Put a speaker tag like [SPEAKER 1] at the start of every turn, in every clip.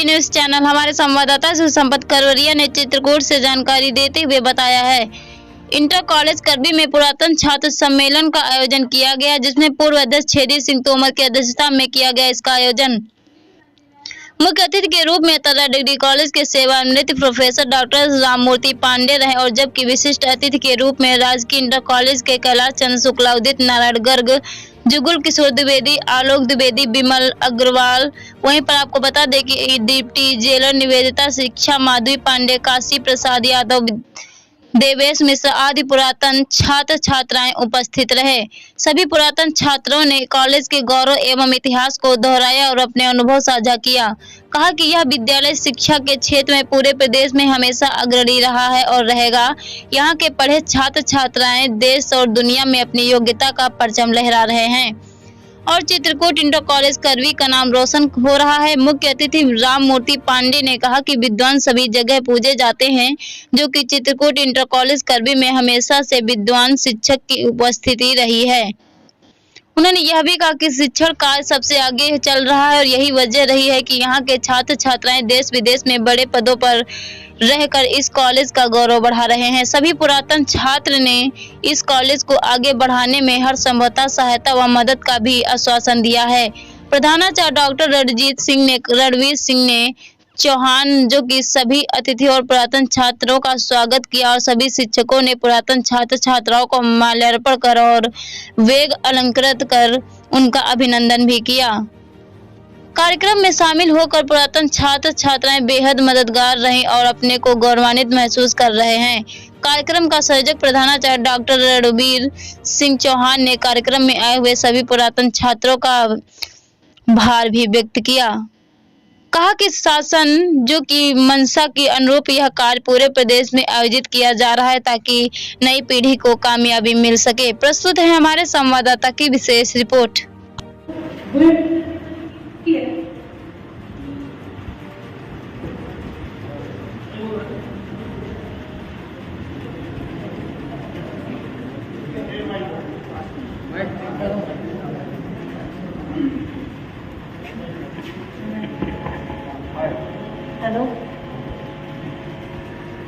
[SPEAKER 1] News channel हमारे संवाददाता सुसंपत करवरिया ने चित्रकूट से जानकारी देते हुए बताया है। इंटर कॉलेज करबी में पुरातन छात्र सम्मेलन का आयोजन किया गया, जिसमें पूर्व अध्यक्ष छेदी सिंह तोमर की अध्यक्षता में किया गया। इसका आयोजन मुख्य अतिथि के रूप में तरा डिग्री कॉलेज के सेवानिवृत्त प्रोफेसर डॉक्टर राममूर्ति पांडे रहे और जबकि विशिष्ट अतिथि के रूप में राजकीय इंटर कॉलेज के कैलाश चंद्र शुक्ला, उदित नारायण गर्ग, जुगुल किशोर द्विवेदी, आलोक द्विवेदी, विमल अग्रवाल। वहीं पर आपको बता दें कि डिप्टी जेलर निवेदिता, शिक्षा माधवी पांडे, काशी प्रसाद यादव, देवेश मिश्र आदि पुरातन छात्र छात्राएं उपस्थित रहे। सभी पुरातन छात्रों ने कॉलेज के गौरव एवं इतिहास को दोहराया और अपने अनुभव साझा किया। कहा कि यह विद्यालय शिक्षा के क्षेत्र में पूरे प्रदेश में हमेशा अग्रणी रहा है और रहेगा। यहाँ के पढ़े छात्र छात्राएं देश और दुनिया में अपनी योग्यता का परचम लहरा रहे हैं और चित्रकूट इंटर कॉलेज करबी का नाम रोशन हो रहा है। मुख्य अतिथि राममूर्ति पांडे ने कहा कि विद्वान सभी जगह पूजे जाते हैं, जो कि चित्रकूट इंटर कॉलेज करबी में हमेशा से विद्वान शिक्षक की उपस्थिति रही है। उन्होंने यह भी कहा कि शिक्षण कार्य सबसे आगे चल रहा है और यही वजह रही है कि यहाँ के छात्र छात्राएं देश विदेश में बड़े पदों पर रहकर इस कॉलेज का गौरव बढ़ा रहे हैं। सभी पुरातन छात्र ने इस कॉलेज को आगे बढ़ाने में हर संभवतः सहायता व मदद का भी आश्वासन दिया है। प्रधानाचार्य डॉक्टर रणवीर सिंह ने चौहान जो कि सभी अतिथि और पुरातन छात्रों का स्वागत किया और सभी शिक्षकों ने पुरातन छात्र छात्राओं को माल्यार्पण कर और वेग अलंकृत कर उनका अभिनंदन भी किया। कार्यक्रम में शामिल होकर पुरातन छात्र छात्राएं बेहद मददगार रहीं और अपने को गौरवान्वित महसूस कर रहे हैं। कार्यक्रम का संयोजक प्रधानाचार्य डॉक्टर रणवीर सिंह चौहान ने कार्यक्रम में आए हुए सभी पुरातन छात्रों का भार भी व्यक्त किया। कहा कि शासन जो कि मंशा के अनुरूप यह कार्य पूरे प्रदेश में आयोजित किया जा रहा है ताकि नई पीढ़ी को कामयाबी मिल सके। प्रस्तुत है हमारे संवाददाता की विशेष रिपोर्ट।
[SPEAKER 2] हेलो,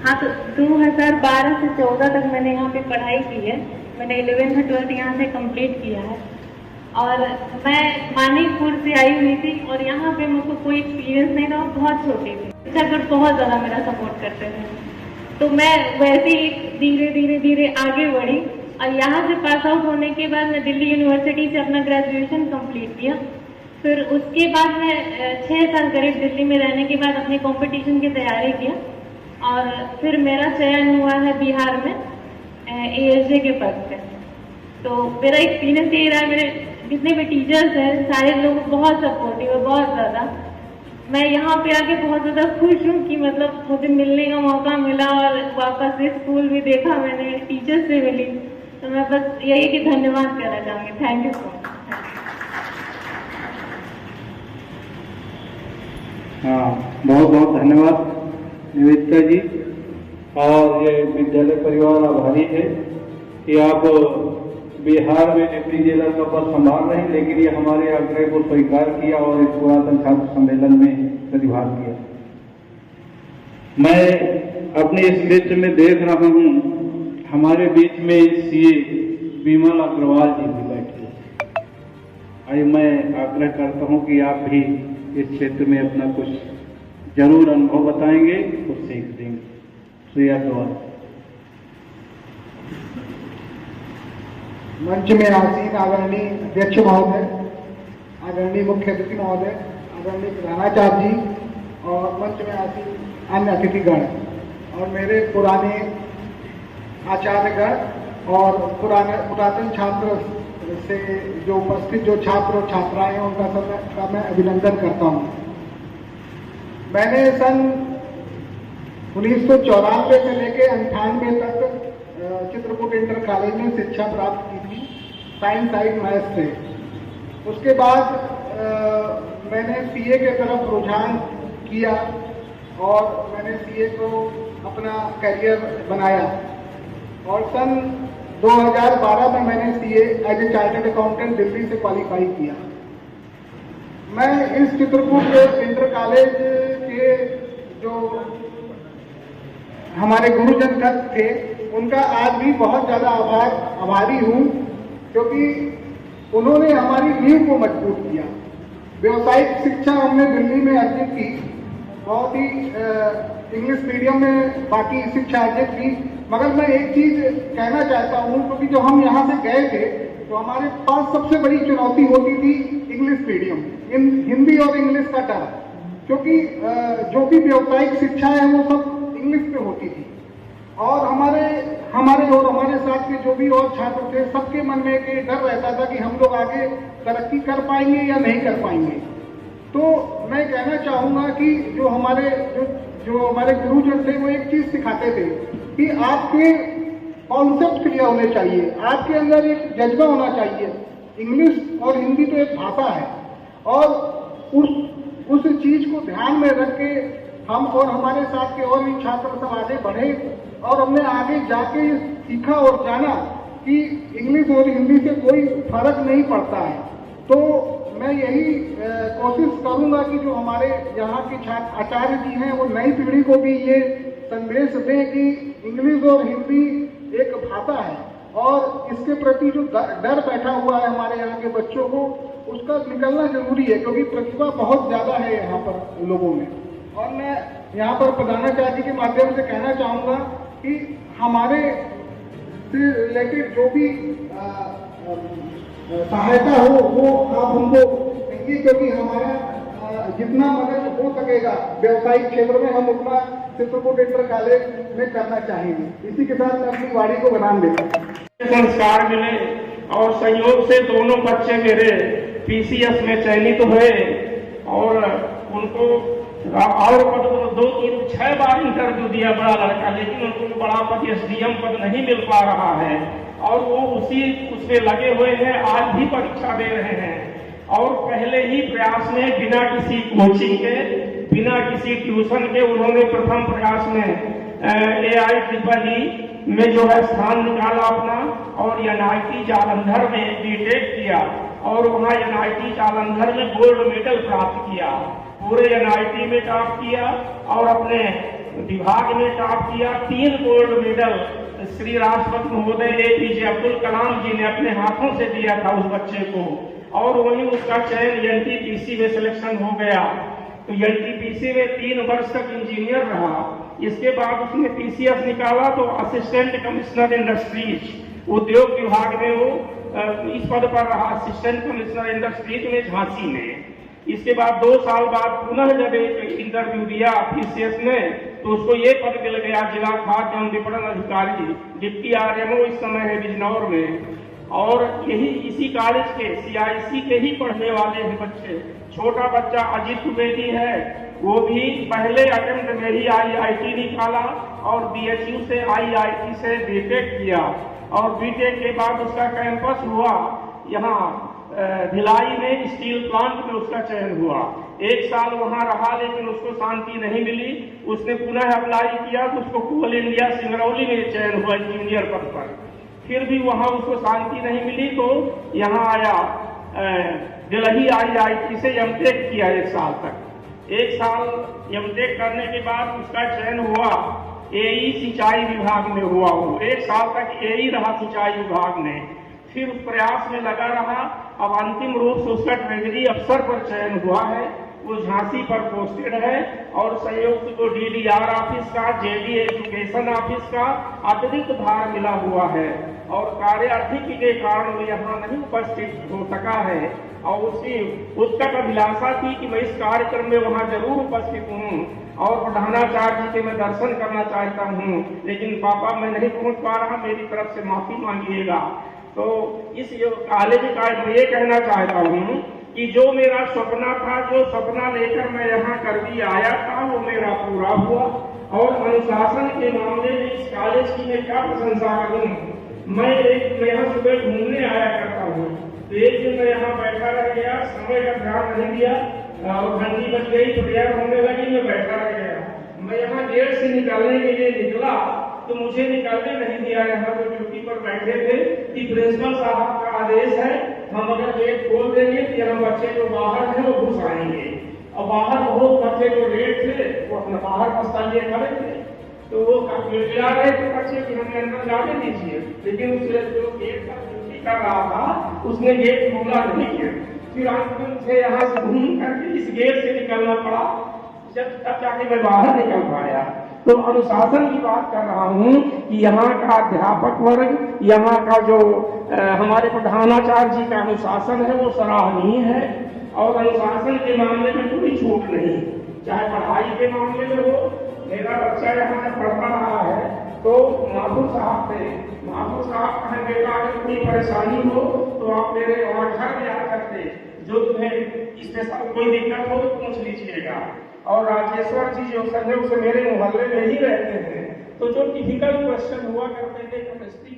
[SPEAKER 2] हाँ, तो 2012 से 14 तक मैंने यहाँ पे पढ़ाई की है। मैंने 11th 12th यहाँ से कंप्लीट किया है और मैं मानिकपुर से आई हुई थी और यहाँ पे मुझको कोई एक्सपीरियंस नहीं था, बहुत छोटी थी। शिक्षक बहुत ज़्यादा मेरा सपोर्ट करते थे, तो मैं वैसे ही धीरे धीरे आगे बढ़ी और यहाँ से पास आउट होने के बाद मैं दिल्ली यूनिवर्सिटी से अपना ग्रेजुएशन कंप्लीट किया। फिर उसके बाद मैं 6 साल करीब दिल्ली में रहने के बाद अपने कंपटीशन की तैयारी किया और फिर मेरा चयन हुआ है बिहार में ASJ के पद पे। तो मेरा एक्सपीरियंस ये रहा, मेरे जितने भी टीचर्स हैं सारे लोग बहुत सपोर्टिव है, बहुत ज़्यादा। मैं यहाँ पे आके बहुत ज़्यादा खुश हूँ कि मतलब मुझे मिलने का मौका मिला और वापस से स्कूल भी देखा मैंने, टीचर्स से मिली, तो मैं बस यही कि धन्यवाद करना चाहूँगी। Thank you so much.
[SPEAKER 3] हाँ, बहुत बहुत धन्यवाद निवेदिता जी। और ये विद्यालय परिवार आभारी है कि आप बिहार में डिप्टी जेलर का पद संभाल रहे हैं, लेकिन ये हमारे आग्रह को स्वीकार किया और इस पुरातन छात्र सम्मेलन में प्रतिभाग किया। मैं अपने इस लिस्ट में देख रहा हूँ हमारे बीच में CA विमल अग्रवाल जी भी बैठे हैं। आइए, मैं आग्रह करता हूँ कि आप भी इस क्षेत्र में अपना कुछ जरूर अनुभव बताएंगे, कुछ सीख देंगे। श्री अग्रवाल।
[SPEAKER 4] मंच में आसीन आदरणीय अध्यक्ष महोदय, आदरणीय मुख्य अतिथि महोदय, आदरणीय प्रधानाचार्य जी और मंच में आसीन अन्य अतिथिगण और मेरे पुराने आचार्यगण और पुरातन छात्र से जो उपस्थित जो छात्र और छात्राएं हैं उनका सबका मैं अभिनंदन करता हूं। मैंने सन 1994 से लेकर 98 तक चित्रकूट इंटर कॉलेज में शिक्षा प्राप्त की थी, साइंस साइड मैथ से। उसके बाद मैंने CA के तरफ रुझान किया और मैंने CA को अपना करियर बनाया और सन 2012 में मैंने CA as a chartered accountant Delhi से क्वालिफाई किया। मैं इस चित्रकूट के इंटर कॉलेज के ये जो हमारे गुरुजन थे उनका आज भी बहुत ज़्यादा आभारी हूँ, क्योंकि उन्होंने हमारी नींव को मजबूत किया। व्यावसायिक शिक्षा हमने दिल्ली में अर्जित की, बहुत ही इंग्लिश मीडियम में बाकी शिक्षा अर्जित की, मगर मैं एक चीज कहना चाहता हूँ, क्योंकि जो हम यहाँ से गए थे तो हमारे पास सबसे बड़ी चुनौती होती थी इंग्लिश मीडियम, हिंदी और इंग्लिश का डर, क्योंकि जो भी व्यावसायिक शिक्षा है वो सब इंग्लिश में होती थी और हमारे साथ के जो भी और छात्र थे सबके मन में एक डर रहता था कि हम लोग आगे तरक्की कर पाएंगे या नहीं कर पाएंगे। तो मैं कहना चाहूँगा कि जो हमारे गुरुजन थे वो एक चीज सिखाते थे कि आपके कॉन्सेप्ट क्लियर होने चाहिए, आपके अंदर एक जज्बा होना चाहिए। इंग्लिश और हिंदी तो एक भाषा है और उस चीज को ध्यान में रख के हम और हमारे साथ के और भी छात्र सब आगे बढ़े और हमने आगे जाके सीखा और जाना कि इंग्लिश और हिंदी से कोई फर्क नहीं पड़ता है। तो मैं यही कोशिश करूंगा कि जो हमारे यहाँ के छात्र आचार्य जी हैं वो नई पीढ़ी को भी ये संदेश दें कि इंग्लिश और हिंदी एक भाषा है और इसके प्रति जो डर बैठा हुआ है हमारे यहाँ के बच्चों को, उसका निकलना जरूरी है, क्योंकि प्रतिभा बहुत ज्यादा है यहाँ पर लोगों में। और मैं यहाँ पर प्रधानाचार्य जी के माध्यम से कहना चाहूँगा कि हमारे से रिलेटेड जो भी सहायता हो वो आप हमको देंगे, क्योंकि हमारा जितना मदद हो सकेगा व्यवसायिक क्षेत्र में हम उतना चित्रकूट इंटर कॉलेज में करना चाहेंगे। इसी के साथ मैं अपनी वाणी को बनाम देता हूँ।
[SPEAKER 5] संस्कार मिले और संयोग से दोनों बच्चे मेरे पीसीएस में चयनित हुए और उनको और पद 6 बार इंटरव्यू दिया बड़ा लड़का, लेकिन उनको बड़ा पद एसडीएम पद नहीं मिल पा रहा है और वो उसमें लगे हुए हैं, आज भी परीक्षा दे रहे हैं। और पहले ही प्रयास में बिना किसी कोचिंग के, बिना किसी ट्यूशन के उन्होंने प्रथम प्रयास में AIEEE में जो है स्थान निकाला अपना और NIT जालंधर में बीटेक किया और वहाँ NIT जालंधर में गोल्ड मेडल प्राप्त किया। पूरे NIT में टॉप किया और अपने विभाग में टॉप किया। 3 गोल्ड मेडल श्री राष्ट्रपति महोदय APJ अब्दुल कलाम जी ने अपने हाथों से दिया था उस बच्चे को और वहीं उसका चयन NTPC में सिलेक्शन हो गया। तो NTPC में 3 वर्ष तक इंजीनियर रहा। इसके बाद उसने PCS निकाला तो असिस्टेंट कमिश्नर इंडस्ट्रीज उद्योग विभाग में वो इस पद पर रहा, असिस्टेंट कमिश्नर इंडस्ट्रीज में झांसी में। इसके बाद 2 साल बाद पुनः जब एक इंटरव्यू दिया PCS में तो उसको ये पद मिल गया, जिला खाद्य एवं विपणन अधिकारी, डिप्टी RMO इस समय है बिजनौर में। और यही इसी कॉलेज के CIC के ही पढ़ने वाले हैं बच्चे। छोटा बच्चा अजीत द्विवेदी है, वो भी पहले अटेम्प्ट में ही IIT निकाला और BHU से IIT से बीटेक किया और बीटेक के बाद उसका कैंपस हुआ यहाँ भिलाई में, स्टील प्लांट में उसका चयन हुआ। 1 साल वहां रहा लेकिन उसको शांति नहीं मिली, उसने पुनः अप्लाई किया तो उसको कोल इंडिया सिंगरौली में चयन हुआ इंजीनियर पद पर। फिर भी वहां उसको शांति नहीं मिली तो यहाँ आया, दिल्ली IIT से एमटेक किया 1 साल तक। 1 साल एमटेक करने के बाद उसका चयन हुआ AE सिंचाई विभाग में हुआ। वो 1 साल तक AE रहा सिंचाई विभाग में, फिर उस प्रयास में लगा रहा। अब अंतिम रूप से उसका ट्रेजरी अफसर पर चयन हुआ है, वो झांसी पर पोस्टेड है और संयोग से तो DDR ऑफिस का, JD एजुकेशन ऑफिस का अतिरिक्त भार मिला हुआ है और कार्य अधिक के कारण वो यहाँ नहीं उपस्थित हो सका है। और उसकी उत्कट अभिलाषा थी कि मैं इस कार्यक्रम में वहाँ जरूर उपस्थित हूँ और प्रधानाचार्य जी के मैं दर्शन करना चाहता हूँ, लेकिन पापा मैं नहीं पहुँच पा रहा, मेरी तरफ से माफी मांगिएगा। तो इस कॉलेज का मैं ये कहना चाहता हूँ कि जो मेरा सपना था, जो सपना लेकर मैं यहाँ करवी आया था, वो मेरा पूरा हुआ। और अनुशासन के मामले में इस कॉलेज की मैं क्या प्रशंसा करूँ। मैं यहाँ सुबह घूमने आया करता हूँ तो एक दिन मैं यहाँ बैठा रह गया, समय का ध्यान नहीं दिया और घंटी बज गई, प्रेयर होने लगी, मैं बैठा रह गया। मैं यहाँ गेट से निकलने के लिए निकला तो मुझे निकलने नहीं दिया। यहाँ जो ड्यूटी पर बैठे थे कि प्रिंसिपल साहब का आदेश है, हम अगर गेट खोल देंगे तो यहाँ बच्चे जो बाहर हैं वो घुस आएंगे। और बाहर बहुत बच्चे जो रेट थे वो अपना बाहर रास्ता लिए खड़े थे, तो वो गिरा रहे थे बच्चे कि हमें अंदर जाने दीजिए, लेकिन उसने जो गेट का ड्यूटी कर रहा था उसने गेट खोला नहीं किया। फिर अंत से यहाँ से घूम करके इस गेट से निकलना पड़ा, जब तब जाके मैं बाहर निकल पाया। तो अनुशासन की बात कर रहा हूँ कि यहाँ का अध्यापक वर्ग, यहाँ का जो हमारे प्रधानाचार्य जी का अनुशासन है वो सराहनीय है, और अनुशासन के मामले में कोई छूट नहीं, चाहे पढ़ाई के मामले में हो। मेरा बच्चा यहाँ जब पढ़ता रहा है तो माधुर साहब थे, माधुर साहब कहे बेटा अगर कोई परेशानी हो तो आप मेरे वहाँ घर में आ करके जो तुम्हें स्पेशल कोई दिक्कत हो तो पूछ लीजिएगा। और राजेश्वर जी जो संयोग से मेरे मोहल्ले में ही रहते हैं, तो जो डिफिकल्ट क्वेश्चन हुआ करते थे केमिस्ट्री